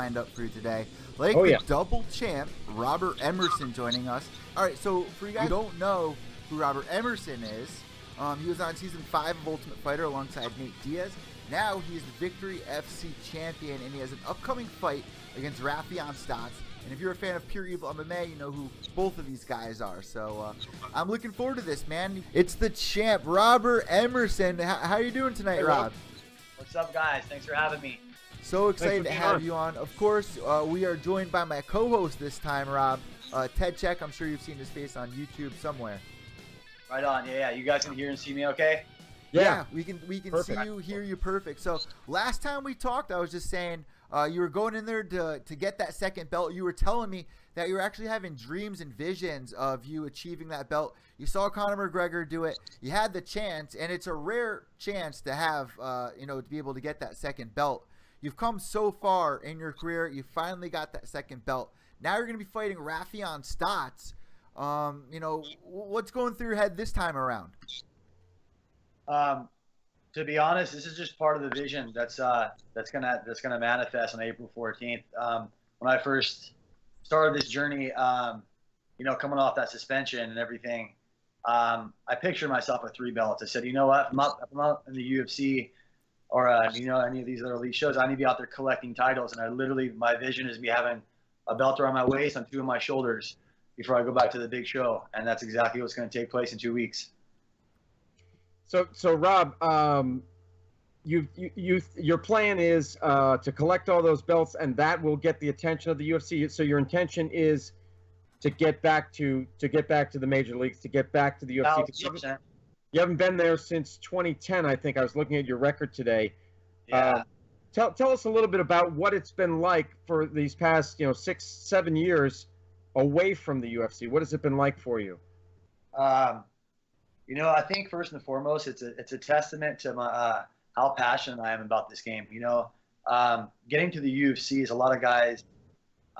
lined up for you today. Like double champ, Robert Emerson joining us. All right, so for you guys who don't know who Robert Emerson is, he was on season 5 of Ultimate Fighter alongside Nate Diaz. Now he's the Victory FC champion, and he has an upcoming fight against Raufeon Stots. And if you're a fan of Pure Evil MMA, you know who both of these guys are. So I'm looking forward to this, man. It's the champ, Robert Emerson. How you doing tonight, hey, Rob? What's up, guys? Thanks for having me. So excited to have you on. Of course, we are joined by my co-host this time, Rob. Ted Check. I'm sure you've seen his face on YouTube somewhere. Right on. Yeah. You guys can hear and see me okay? Yeah, we can see you, hear you perfect. So last time we talked, I was just saying you were going in there to get that second belt. You were telling me that you were actually having dreams and visions of you achieving that belt. You saw Conor McGregor do it. You had the chance, and it's a rare chance to have, to be able to get that second belt. You've come so far in your career. You finally got that second belt. Now you're going to be fighting Raufeon Stots. What's going through your head this time around? To be honest, this is just part of the vision that's gonna manifest on April 14th. When I first started this journey, coming off that suspension and everything, I pictured myself with 3 belts. I said, you know what, if I'm not in the UFC or any of these other elite shows, I need to be out there collecting titles. And my vision is me having a belt around my waist on 2 of my shoulders before I go back to the big show, and that's exactly what's going to take place in 2 weeks. So Rob, your plan is to collect all those belts, and that will get the attention of the UFC. So your intention is to get back to the major leagues, to get back to the UFC. You haven't been there since 2010, I think. I was looking at your record today. Yeah. Tell us a little bit about what it's been like for these past 6-7 years away from the UFC. What has it been like for you? I think first and foremost, it's a testament to my how passionate I am about this game. Getting to the UFC is a lot of guys,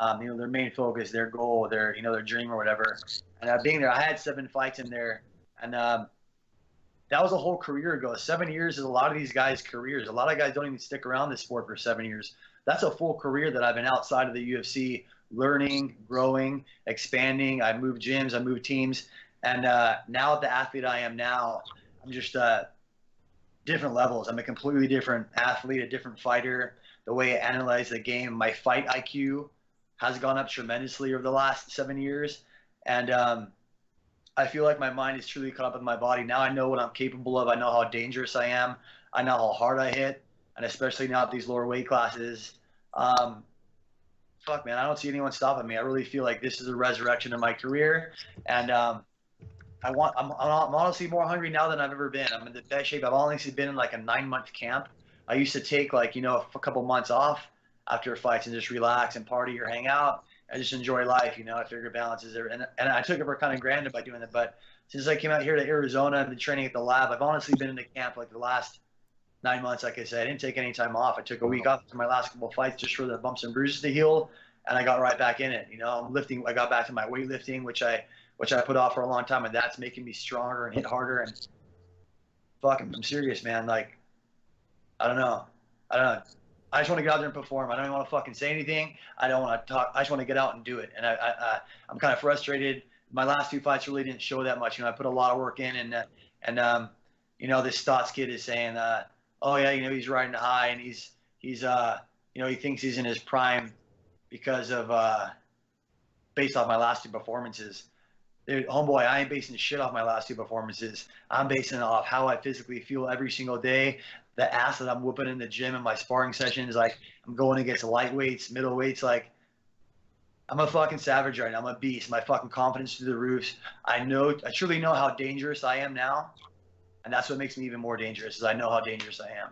their main focus, their goal, their dream or whatever. And being there, I had 7 fights in there, and that was a whole career ago. 7 years is a lot of these guys' careers. A lot of guys don't even stick around this sport for 7 years. That's a full career that I've been outside of the UFC, learning, growing, expanding. I moved gyms, I moved teams. And now the athlete I am now, I'm just different levels. I'm a completely different athlete, a different fighter. The way I analyze the game, my fight IQ has gone up tremendously over the last 7 years. And I feel like my mind is truly caught up with my body. Now I know what I'm capable of. I know how dangerous I am. I know how hard I hit, and especially now at these lower weight classes. Fuck, man, I don't see anyone stopping me. I really feel like this is a resurrection of my career. And I'm honestly more hungry now than I've ever been. I'm in the best shape. I've honestly been in like a 9-month camp. I used to take a couple months off after fights and just relax and party or hang out and just enjoy life. I figure balance is there. And I took it for kind of granted by doing it. But since I came out here to Arizona and been training at the lab, I've honestly been in the camp like the last 9 months. Like I said, I didn't take any time off. I took a week off after my last couple of fights just for the bumps and bruises to heal. And I got right back in it. I'm lifting. I got back to my weightlifting, which I put off for a long time, and that's making me stronger and hit harder. And fucking, I'm serious, man. Like, I don't know. I just want to get out there and perform. I don't even want to fucking say anything. I don't want to talk. I just want to get out and do it. And I'm kind of frustrated. My last 2 fights really didn't show that much. I put a lot of work in, and this Stots kid is saying, oh yeah, he's riding high, and he's he thinks he's in his prime because of based off my last 2 performances. Dude, homeboy, I ain't basing shit off my last 2 performances. I'm basing it off how I physically feel every single day. The ass that I'm whooping in the gym in my sparring sessions, like I'm going against lightweights, middleweights. Like I'm a fucking savage right now. I'm a beast. My fucking confidence through the roofs. I truly know how dangerous I am now, and that's what makes me even more dangerous. Is I know how dangerous I am.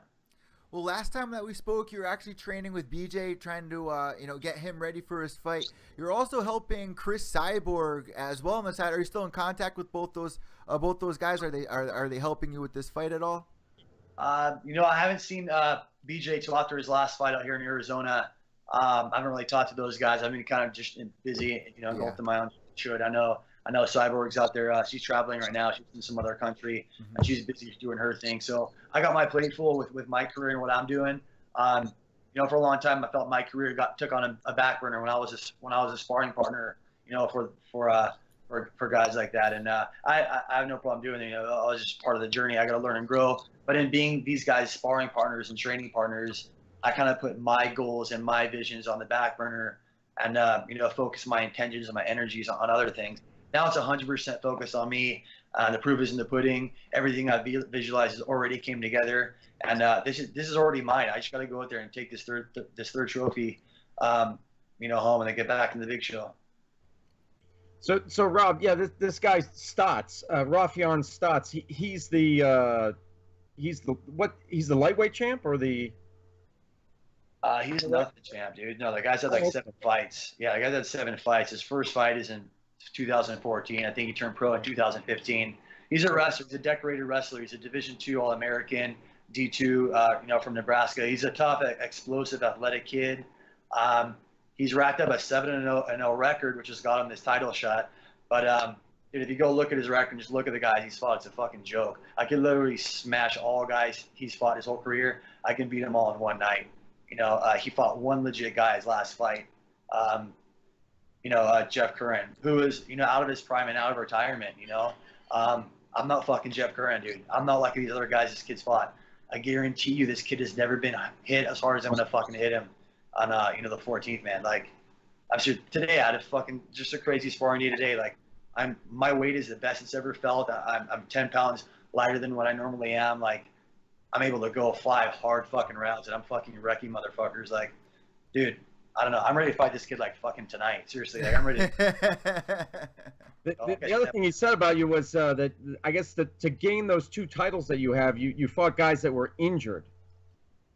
Well, last time that we spoke, you were actually training with BJ, trying to, get him ready for his fight. You're also helping Chris Cyborg as well on the side. Are you still in contact with both those guys? Are they helping you with this fight at all? I haven't seen BJ till after his last fight out here in Arizona. I haven't really talked to those guys. I've been kind of just busy, going through my own shit. I know Cyborg's out there. She's traveling right now. She's in some other country, and she's busy doing her thing. So I got my plate full with my career and what I'm doing. You know, for a long time, I felt my career took on a back burner when I was a sparring partner. You know, for guys like that, and I have no problem doing it. You know, I was just part of the journey. I got to learn and grow. But in being these guys' sparring partners and training partners, I kind of put my goals and my visions on the back burner, and you know, focus my intentions and my energies on other things. Now it's 100% focused on me. The proof is in the pudding. Everything I visualized has already came together, and this is already mine. I just got to go out there and take this third trophy, you know, home, and then get back in the big show. So Rob, yeah, this guy Stots, Raufeon Stots, he's the lightweight champ or the? He's not the champ, dude. No, the guy's had like 7 fights. Yeah, the guy's had 7 fights. His first fight is in 2014. I think he turned pro in 2015. He's a wrestler. He's a decorated wrestler. He's a Division II All-American, D2, you know, from Nebraska. He's a tough, explosive, athletic kid. He's racked up a 7-0 record, which has got him this title shot. But dude, if you go look at his record and just look at the guys he's fought, it's a fucking joke. I could literally smash all guys he's fought his whole career. I can beat them all in one night. You know, he fought one legit guy his last fight. You know, Jeff Curran, who is, you know, out of his prime and out of retirement. You know, I'm not fucking Jeff Curran, dude. I'm not like these other guys this kid's fought. I guarantee you, this kid has never been hit as hard as I'm gonna fucking hit him on you know, the 14th, man. Like, I'm sure today I had just a crazy sparring day today. Like, my weight is the best it's ever felt. I'm 10 pounds lighter than what I normally am. Like, I'm able to go 5 hard fucking rounds, and I'm fucking wrecking motherfuckers. Like, dude, I don't know. I'm ready to fight this kid like fucking tonight. Seriously, like, I'm ready. The other thing he said about you was that I guess to gain those 2 titles that you have, you fought guys that were injured.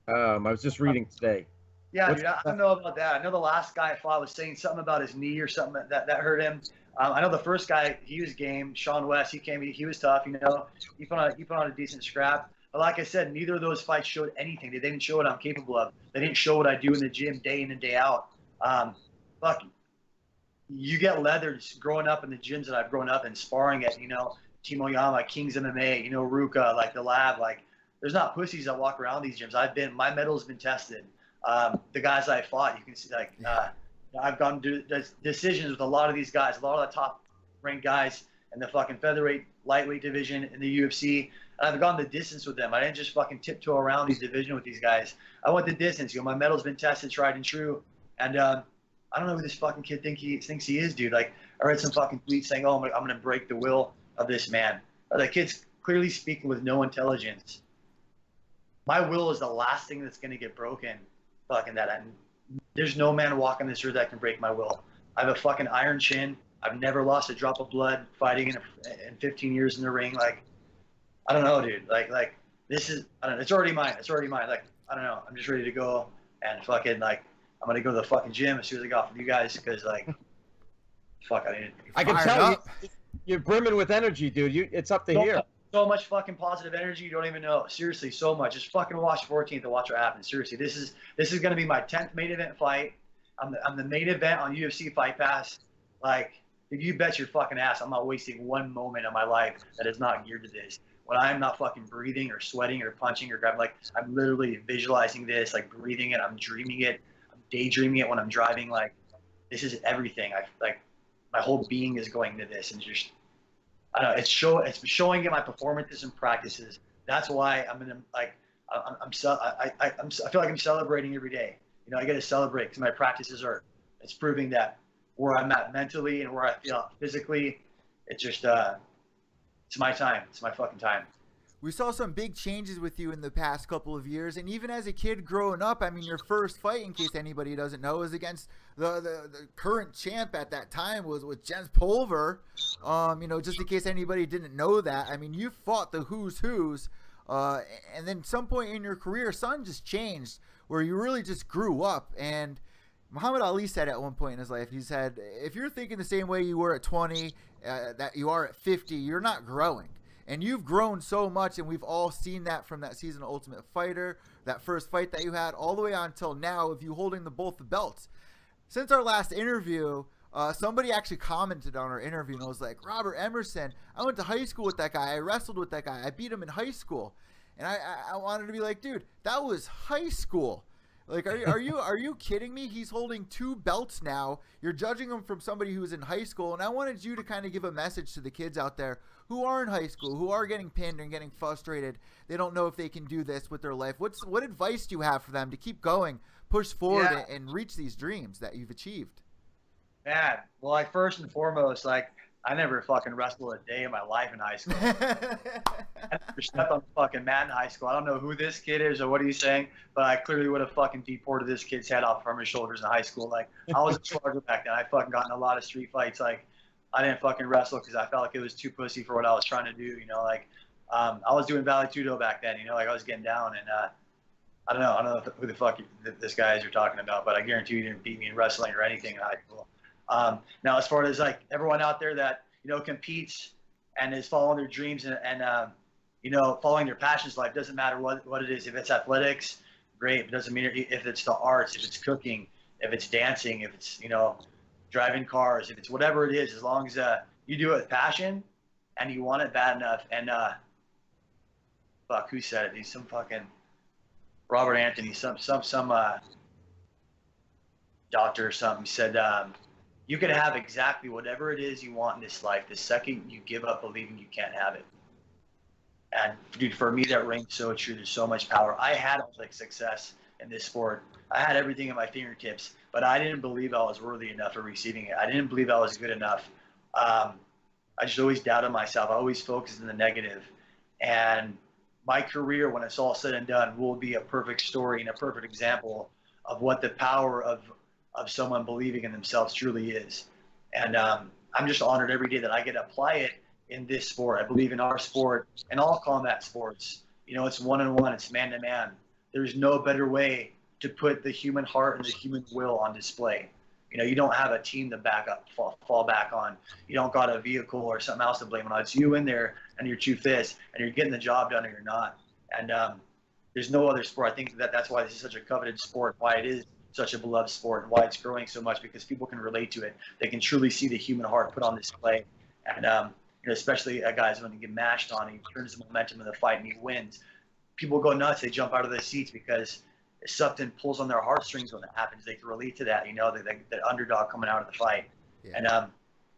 I was just reading today. Yeah, dude, I don't know about that. I know the last guy I fought was saying something about his knee or something that hurt him. I know the first guy, he was game. Sean West, he was tough. You know, he put on a decent scrap. But like I said, neither of those fights showed anything. They didn't show what I'm capable of. They didn't show what I do in the gym day in and day out. Fuck, you get leathered growing up in the gyms that I've grown up in, sparring at, you know, Timo Yama, Kings MMA, you know, Ruka, like the Lab. Like, there's not pussies that walk around these gyms. My medal's been tested. The guys I fought, you can see, like, I've gone to decisions with a lot of these guys, a lot of the top ranked guys in the fucking featherweight, lightweight division in the UFC. And I've gone the distance with them. I didn't just fucking tiptoe around these division with these guys. I went the distance. You know, my medal's been tested, tried and true. And I don't know who this fucking kid thinks he is, dude. Like, I read some fucking tweets saying, "Oh, I'm gonna break the will of this man." The kid's clearly speaking with no intelligence. My will is the last thing that's gonna get broken. Fucking that. There's no man walking this earth that can break my will. I have a fucking iron chin. I've never lost a drop of blood fighting in 15 years in the ring. Like, I don't know, dude. Like this is, I don't know. It's already mine. Like, I don't know. I'm just ready to go and fucking, like, I'm gonna go to the fucking gym as soon as I get off with you guys, because, like, fuck, I can tell you're brimming with energy, dude. It's up to here. So much fucking positive energy, you don't even know. Seriously, so much. Just fucking watch 14th and watch what happens. Seriously, this is gonna be my 10th main event fight. I'm the main event on UFC Fight Pass. Like, if you bet your fucking ass, I'm not wasting one moment of my life that is not geared to this. When I'm not fucking breathing or sweating or punching or grabbing, like, I'm literally visualizing this, like, breathing it. I'm dreaming it. I'm daydreaming it when I'm driving. Like, this is everything. Like, my whole being is going to this, and just, I don't know. It's showing in my performances and practices. That's why I'm gonna, like, I feel like I'm celebrating every day. You know, I get to celebrate because my practices it's proving that where I'm at mentally and where I feel physically, it's just, it's my time. It's my fucking time. We saw some big changes with you in the past couple of years, and even as a kid growing up, I mean, your first fight, in case anybody doesn't know, was against the current champ at that time, was with Jens Pulver. You know, just in case anybody didn't know that, I mean, you fought the who's, and then some point in your career, something just changed where you really just grew up. And Muhammad Ali said at one point in his life, he said, if you're thinking the same way you were at 20, that you are at 50, you're not growing. And you've grown so much, and we've all seen that from that season of Ultimate Fighter, that first fight that you had, all the way on until now, of you holding both the belts. Since our last interview, somebody actually commented on our interview and was like, Robert Emerson, I went to high school with that guy. I wrestled with that guy. I beat him in high school. And I wanted to be like, dude, that was high school. Like, are you kidding me? He's holding 2 belts now. You're judging him from somebody who's in high school, and I wanted you to kind of give a message to the kids out there who are in high school, who are getting pinned and getting frustrated. They don't know if they can do this with their life. What advice do you have for them to keep going, push forward, and reach these dreams that you've achieved? Man, well, like first and foremost, like I never fucking wrestled a day in my life in high school. I never stepped on the fucking mat in high school. I don't know who this kid is or what he's saying, but I clearly would have fucking deported this kid's head off from his shoulders in high school. Like I was a slugger back then. I fucking got in a lot of street fights. Like I didn't fucking wrestle because I felt like it was too pussy for what I was trying to do. You know, like I was doing Valley Tudo back then. You know, like I was getting down and I don't know who the fuck this guy is you're talking about, but I guarantee you didn't beat me in wrestling or anything in high school. Now, as far as like everyone out there that, you know, competes and is following their dreams and you know, following their passions, life doesn't matter what it is. If it's athletics, great. It doesn't mean if it's the arts, if it's cooking, if it's dancing, if it's, you know, driving cars, if it's whatever it is, as long as you do it with passion and you want it bad enough. And fuck, who said it? He's some fucking Robert Anthony, some doctor or something. He said, you can have exactly whatever it is you want in this life the second you give up believing you can't have it. And dude, for me, that rings so true. There's so much power. I had all the success in this sport. I had everything at my fingertips, but I didn't believe I was worthy enough of receiving it. I didn't believe I was good enough. I just always doubted myself. I always focused on the negative. And my career, when it's all said and done, will be a perfect story and a perfect example of what the power of someone believing in themselves truly is. And I'm just honored every day that I get to apply it in this sport. I believe in our sport and all combat sports. You know, it's one-on-one, it's man-to-man. There's no better way to put the human heart and the human will on display. You know, you don't have a team to back up, fall back on. You don't got a vehicle or something else to blame on. It's you in there and your 2 fists, and you're getting the job done or you're not. And there's no other sport. I think that's why this is such a coveted sport, why it is such a beloved sport, and why it's growing so much, because people can relate to it. They can truly see the human heart put on display. And you know, especially guys when they get mashed on, he turns the momentum of the fight and he wins. People go nuts. They jump out of their seats because something pulls on their heartstrings when it happens. They can relate to that, you know, the underdog coming out of the fight. Yeah. And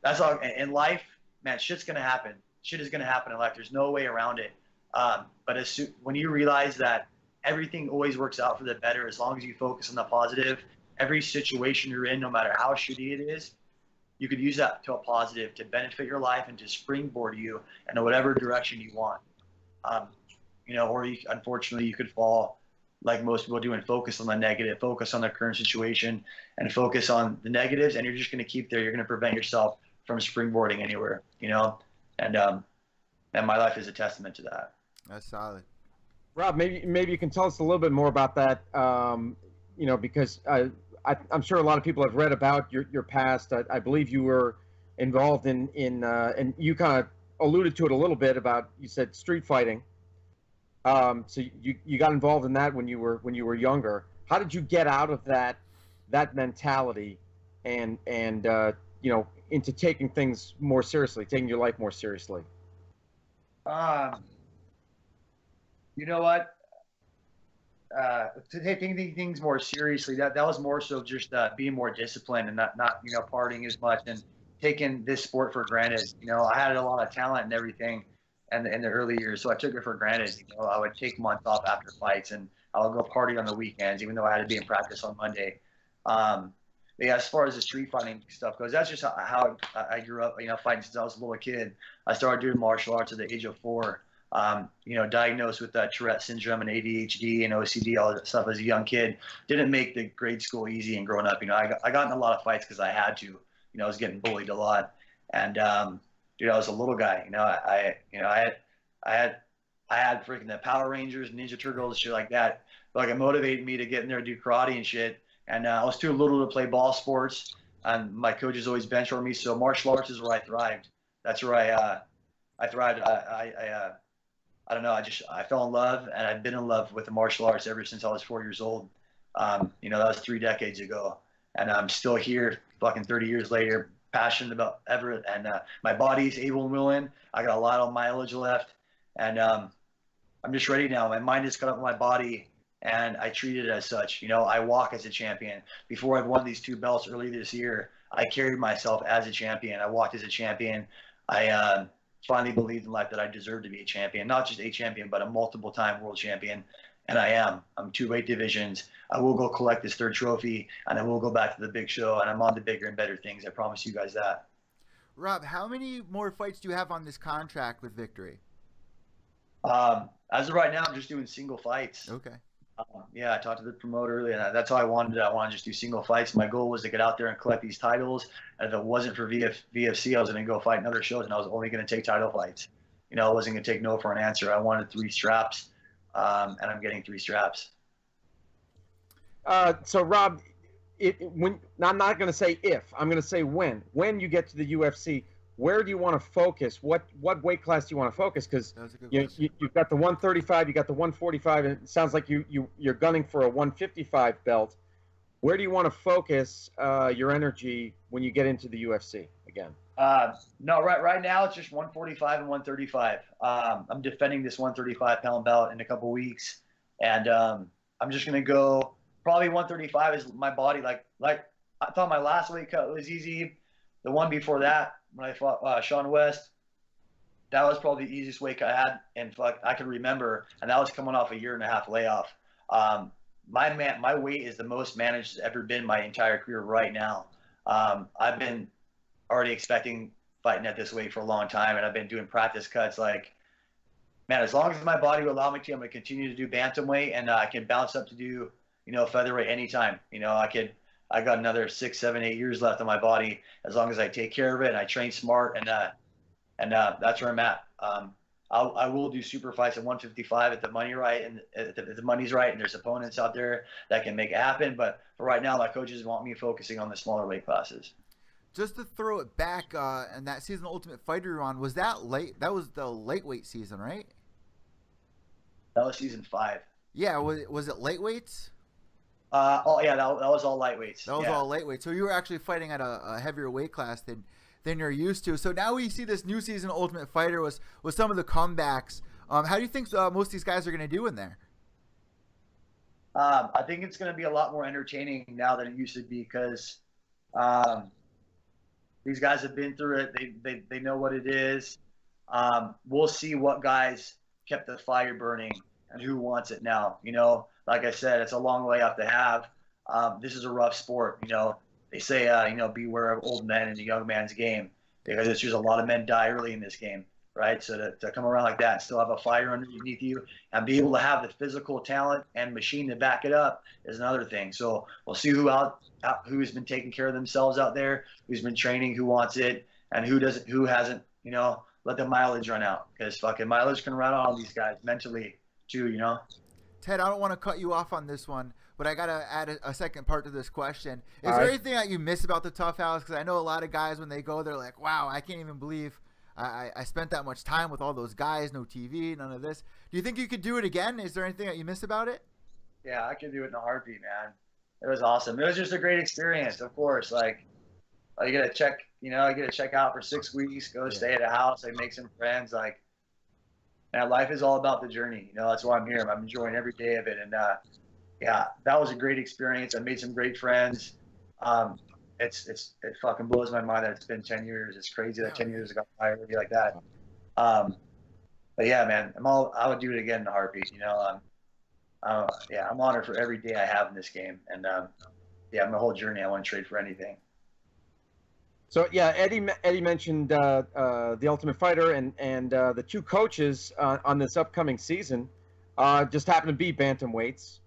that's all. In life, man, shit's gonna happen. Shit is gonna happen in life. There's no way around it. But when you realize that everything always works out for the better as long as you focus on the positive, every situation you're in, no matter how shitty it is, you could use that to a positive to benefit your life and to springboard you in whatever direction you want. You know, or unfortunately, you could fall like most people do and focus on the negative, focus on the current situation and focus on the negatives, and you're just going to keep there. You're going to prevent yourself from springboarding anywhere, you know? And my life is a testament to that. That's solid. Rob, maybe you can tell us a little bit more about that, you know, because I'm sure a lot of people have read about your past. I believe you were involved in and you kind of alluded to it a little bit about, you said street fighting. So you got involved in that when you were younger. How did you get out of that mentality and you know, into taking things more seriously, taking your life more seriously? You know what? To taking things more seriously, that was more so just being more disciplined and not you know, partying as much and taking this sport for granted. You know, I had a lot of talent and everything in the early years, so I took it for granted. You know, I would take months off after fights and I would go party on the weekends, even though I had to be in practice on Monday. But yeah, as far as the street fighting stuff goes, that's just how I grew up, you know, fighting since I was a little kid. I started doing martial arts at the age of 4. You know, diagnosed with Tourette syndrome and ADHD and OCD, all that stuff as a young kid. Didn't make the grade school easy and growing up. You know, I got in a lot of fights because I had to. You know, I was getting bullied a lot. And dude, I was a little guy. You know, I had freaking the Power Rangers, Ninja Turtles, shit like that. But like, it motivated me to get in there and do karate and shit. And I was too little to play ball sports. And my coaches always benchmarked me. So martial arts is where I thrived. That's where I thrived. I don't know. I fell in love, and I've been in love with the martial arts ever since I was 4 years old. You know, that was 3 decades ago, and I'm still here, fucking 30 years later, passionate about Everett, and my body's able and willing. I got a lot of mileage left, and I'm just ready now. My mind is caught up with my body, and I treat it as such. You know, I walk as a champion. Before I've won these 2 belts early this year, I carried myself as a champion. I walked as a champion. I finally believed in life that I deserve to be a champion, not just a champion, but a multiple-time world champion. And I am. I'm 2 weight divisions. I will go collect this 3rd trophy, and I will go back to the big show, and I'm on to bigger and better things. I promise you guys that. Rob, how many more fights do you have on this contract with Victory? As of right now, I'm just doing single fights. Okay. Yeah, I talked to the promoter earlier, and that's all I wanted. I wanted to just do single fights. My goal was to get out there and collect these titles. And if it wasn't for VFC, I was going to go fight in other shows, and I was only going to take title fights. You know, I wasn't going to take no for an answer. I wanted 3 straps, and I'm getting 3 straps. So Rob, I'm not going to say if, I'm going to say when. When you get to the UFC, where do you want to focus? What weight class do you want to focus? Because you've got the 135, you got the 145, and it sounds like you're gunning for a 155 belt. Where do you want to focus your energy when you get into the UFC again? No, right now it's just 145 and 135. I'm defending this 135-pound belt in a couple weeks, and I'm just gonna go. Probably 135 is my body. Like I thought my last weight cut was easy. The one before that, when I fought Sean West, that was probably the easiest weight cut I had, and I can remember. And that was coming off a 1.5-year layoff. My weight is the most managed it's ever been my entire career right now. I've been already expecting fighting at this weight for a long time, and I've been doing practice cuts. Like, man, as long as my body will allow me to, I'm going to continue to do bantamweight, and I can bounce up to do, you know, featherweight anytime. You know, I got another 6, 7, 8 years left on my body as long as I take care of it and I train smart, and that's where I'm at. I will do super fights at 155 if the money right, and if the money's right, and there's opponents out there that can make it happen. But for right now, my coaches want me focusing on the smaller weight classes. Just to throw it back, and that season Ultimate Fighter you're on, was that late? That was the lightweight season, right? That was season 5. Yeah, was it lightweights? Oh yeah, that was all lightweights. That was all lightweight. So you were actually fighting at a heavier weight class than you're used to. So now we see this new season Ultimate Fighter with some of the comebacks. How do you think most of these guys are going to do in there? I think it's going to be a lot more entertaining now than it used to be, because these guys have been through it. They know what it is. We'll see what guys kept the fire burning and who wants it now. You know, like I said, it's a long layoff to have. This is a rough sport. You know, they say, you know, beware of old men in a young man's game, because it's just a lot of men die early in this game, right? So to come around like that and still have a fire underneath you and be able to have the physical talent and machine to back it up is another thing. So we'll see who's been taking care of themselves out there, who's been training, who wants it, and who hasn't, you know, let the mileage run out, because fucking mileage can run out on these guys mentally too, you know? Ted, I don't want to cut you off on this one, but I got to add a second part to this question. Is there anything that you miss about the Tough House? Because I know a lot of guys, when they go, they're like, wow, I can't even believe I spent that much time with all those guys, no TV, none of this. Do you think you could do it again? Is there anything that you miss about it? Yeah, I could do it in a heartbeat, man. It was awesome. It was just a great experience, of course. Like, you get to check out for 6 weeks, go stay at a house, like, make some friends. Like, man, life is all about the journey. You know, that's why I'm here. I'm enjoying every day of it. And yeah, that was a great experience. I made some great friends. It fucking blows my mind that it's been 10 years. It's crazy that 10 years ago I would be like that. But yeah, man, I would do it again in a heartbeat. You know, yeah, I'm honored for every day I have in this game. And yeah, my whole journey, I wouldn't trade for anything. So yeah, Eddie mentioned the Ultimate Fighter, and the 2 coaches on this upcoming season just happen to be bantamweights.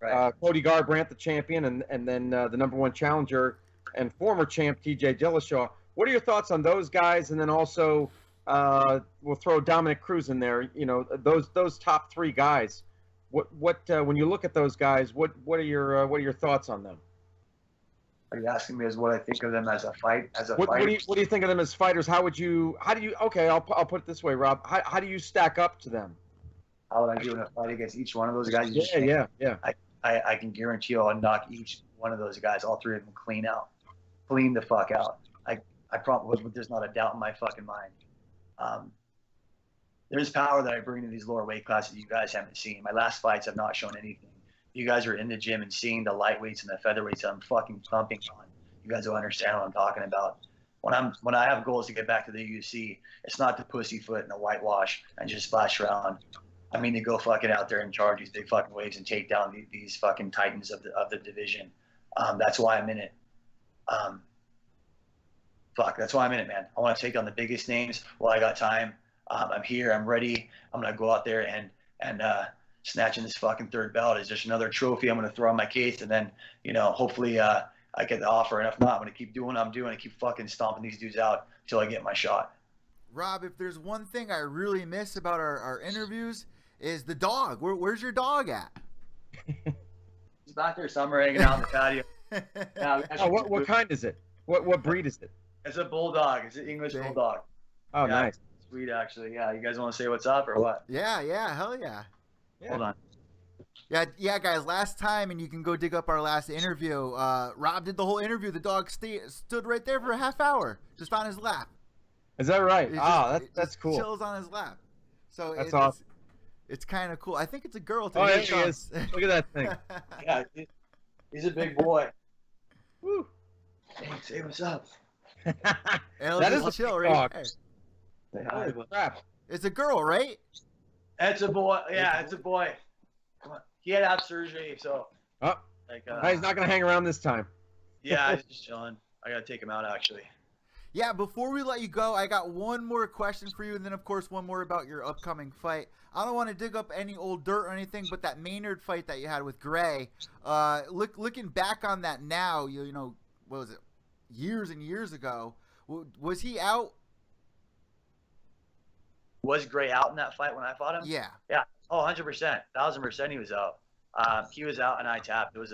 Right. Cody Garbrandt, the champion, and then the #1 challenger and former champ TJ Dillashaw. What are your thoughts on those guys? And then also we'll throw Dominic Cruz in there. You know, those top 3 guys. What when you look at those guys, what are your thoughts on them? Are you asking me as what I think of them as a fight? What do you think of them as fighters? How do you? Okay, I'll put it this way, Rob. How do you stack up to them? How would I do in a fight against each one of those guys? Yeah. I can guarantee you I'll knock each one of those guys, all 3 of them, clean the fuck out. I promise, there's not a doubt in my fucking mind. There's power that I bring to these lower weight classes you guys haven't seen. My last fights have not shown anything. you guys are in the gym and seeing the lightweights and the featherweights that I'm fucking thumping on, you guys will understand what I'm talking about. When I have goals to get back to the UFC, it's not to pussyfoot and the whitewash and just splash around. I mean to go fucking out there and charge these big fucking waves and take down these fucking titans of the division. That's why I'm in it. That's why I'm in it, man. I want to take on the biggest names while I got time. I'm here. I'm ready. I'm gonna go out there and snatching this fucking third belt is just another trophy I'm gonna throw on my case, and then hopefully I get the offer. And if not, I'm gonna keep doing what I'm doing and keep fucking stomping these dudes out until I get my shot. Rob, if there's one thing I really miss about our interviews is the dog. Where's your dog at? He's back there somewhere hanging out on the patio. Yeah, what kind is it? What breed is it? It's a bulldog. It's an English bulldog. Oh, yeah, nice. Sweet, actually. Yeah, you guys want to say what's up or what? Yeah, hell yeah. Hold on. Yeah, guys. Last time, and you can go dig up our last interview. Rob did the whole interview. The dog stood right there for a half hour, just on his lap. Is that right? That's just cool. Chills on his lap. So that's awesome. It's kind of cool. I think it's a girl too. Oh, yeah, he is. Look at that thing. Yeah, he's a big boy. Woo. Hey, say what's up. That is a chill right there. Say hi. Crap. It's a girl, right? It's a boy. Yeah, it's a boy. Come on. He had to have surgery, so. He's not gonna hang around this time. Yeah, he's just chilling. I gotta take him out actually. Yeah, before we let you go, I got one more question for you, and then of course one more about your upcoming fight. I don't want to dig up any old dirt or anything, but that Maynard fight that you had with Grey, looking back on that now, you know, what was it, years and years ago? Was he out? Was Grey out in that fight when I fought him? Yeah. Yeah. Oh, 100%, 1,000% he was out. He was out and I tapped. It was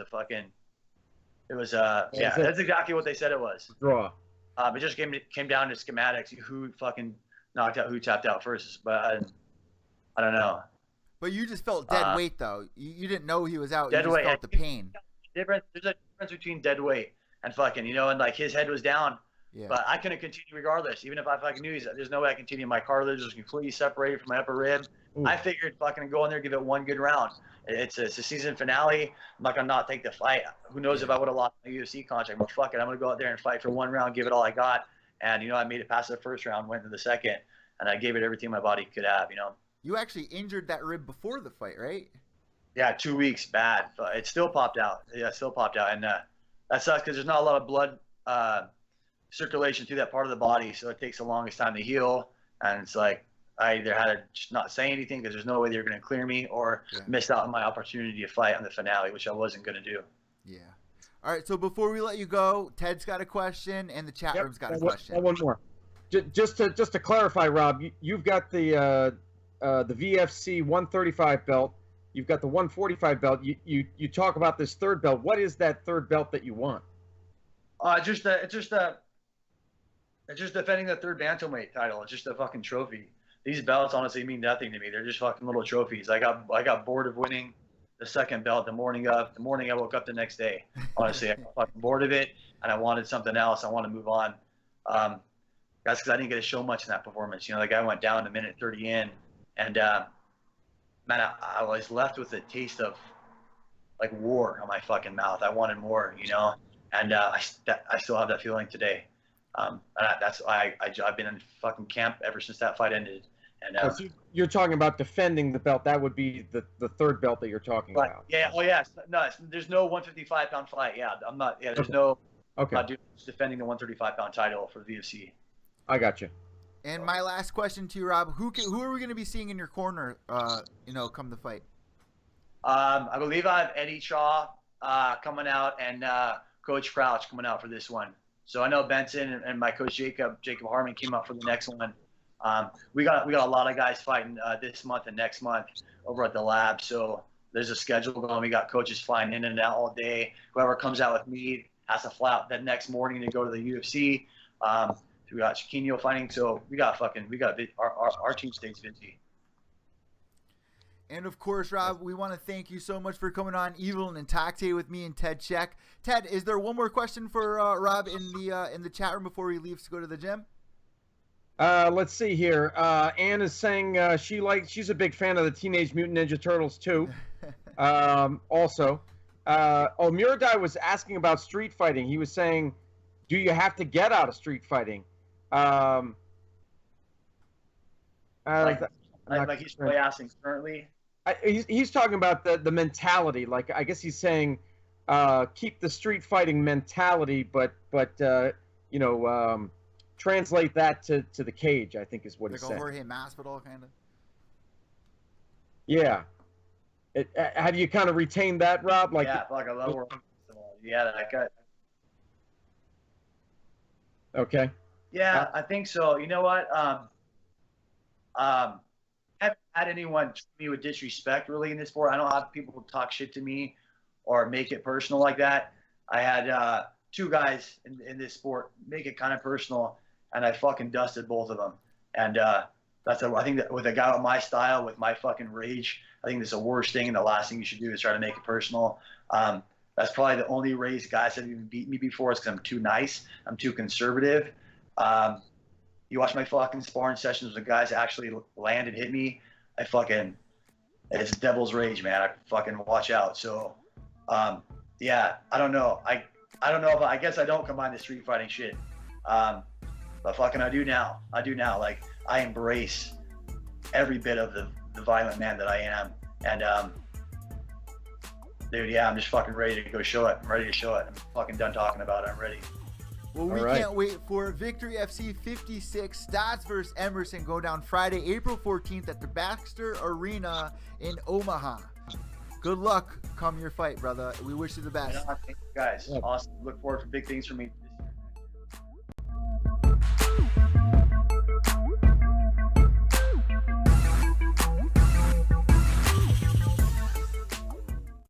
yeah, that's exactly what they said it was. Draw. It just came down to schematics. Who fucking knocked out, who tapped out first. But I don't know. But you just felt dead weight, though. You didn't know he was out. Dead you just weight. felt the pain. There's a difference between dead weight and fucking, and like his head was down. Yeah. But I couldn't continue regardless. Even if I fucking knew there's no way I continue. My cartilage was completely separated from my upper rib. Ooh. I figured fucking go in there, give it one good round. It's a season finale. I'm not gonna not take the fight. Who knows if I would have lost my UFC contract? But fuck it, I'm gonna go out there and fight for one round, give it all I got. And I made it past the first round, went to the second, and I gave it everything my body could have. You actually injured that rib before the fight, right? Yeah, 2 weeks, bad. But it still popped out. Yeah, it still popped out, and that sucks because there's not a lot of blood circulation through that part of the body, so it takes the longest time to heal. And it's like I either had to just not say anything because there's no way they were going to clear me, or missed out on my opportunity to fight on the finale, which I wasn't going to do. Yeah. All right. So before we let you go, Ted's got a question, and the chat room's got a question. One more. Just to clarify, Rob, you've got the VFC 135 belt. You've got the 145 belt. You talk about this third belt. What is that third belt that you want? It's just defending the third bantamweight title. It's just a fucking trophy. These belts honestly mean nothing to me. They're just fucking little trophies. I got bored of winning the second belt the morning I woke up the next day. Honestly, I got fucking bored of it, and I wanted something else. I want to move on. That's because I didn't get to show much in that performance. The guy went down a minute 30 in, and man, I was left with a taste of like war on my fucking mouth. I wanted more, and I still have that feeling today. And that's why I've been in fucking camp ever since that fight ended. And so you're talking about defending the belt. That would be the third belt that you're talking about. Yeah. Oh yeah. No, there's no 155-pound fight. Yeah, I'm not. Yeah, there's no. Okay. I'm not defending the 135-pound title for the UFC. I got you. And my last question to you, Rob: Who are we going to be seeing in your corner? Come the fight. I believe I have Eddie Shaw coming out, and Coach Crouch coming out for this one. So I know Benson and my coach Jacob Harmon came out for the next one. We got a lot of guys fighting this month and next month over at the lab. So there's a schedule going. We got coaches flying in and out all day. Whoever comes out with me has to fly out that next morning to go to the UFC. We got Shaquinho fighting. So our team stays busy. And of course, Rob, we want to thank you so much for coming on Evil and Intoxicated with me and Ted Check. Ted, is there one more question for Rob in the chat room before he leaves to go to the gym? Let's see here. Anne is saying she's a big fan of the Teenage Mutant Ninja Turtles too. Also, Muradai was asking about street fighting. He was saying, do you have to get out of street fighting? Like he's really asking currently. He's talking about the mentality. Like, I guess he's saying, keep the street fighting mentality, but translate that to the cage, I think is what he said. Like a Jorge Masvidal kind of. Yeah. Have you kind of retained that, Rob? Like, yeah, like a lower. Yeah, that got. Okay. Yeah, I think so. You know what? Haven't had anyone treat me with disrespect really in this sport. I don't have people who talk shit to me or make it personal like that. I had 2 guys in this sport make it kind of personal, and I fucking dusted both of them. And I think that with a guy with my style, with my fucking rage, I think that's the worst thing, and the last thing you should do is try to make it personal. That's probably the only race guys that have even beat me before is because I'm too nice. I'm too conservative. You watch my fucking sparring sessions with the guys that actually land and hit me. It's devil's rage, man. I fucking watch out. So, yeah, I don't know. I don't know if I guess I don't combine the street fighting shit. But fucking I do now. Like, I embrace every bit of the violent man that I am. And, dude, yeah, I'm just fucking ready to go show it. I'm ready to show it. I'm fucking done talking about it. I'm ready. Well, we can't wait for Victory FC 56 Stots versus Emerson go down Friday, April 14th at the Baxter Arena in Omaha. Good luck come your fight, brother. We wish you the best. Thank you guys. Awesome. Look forward to big things from me.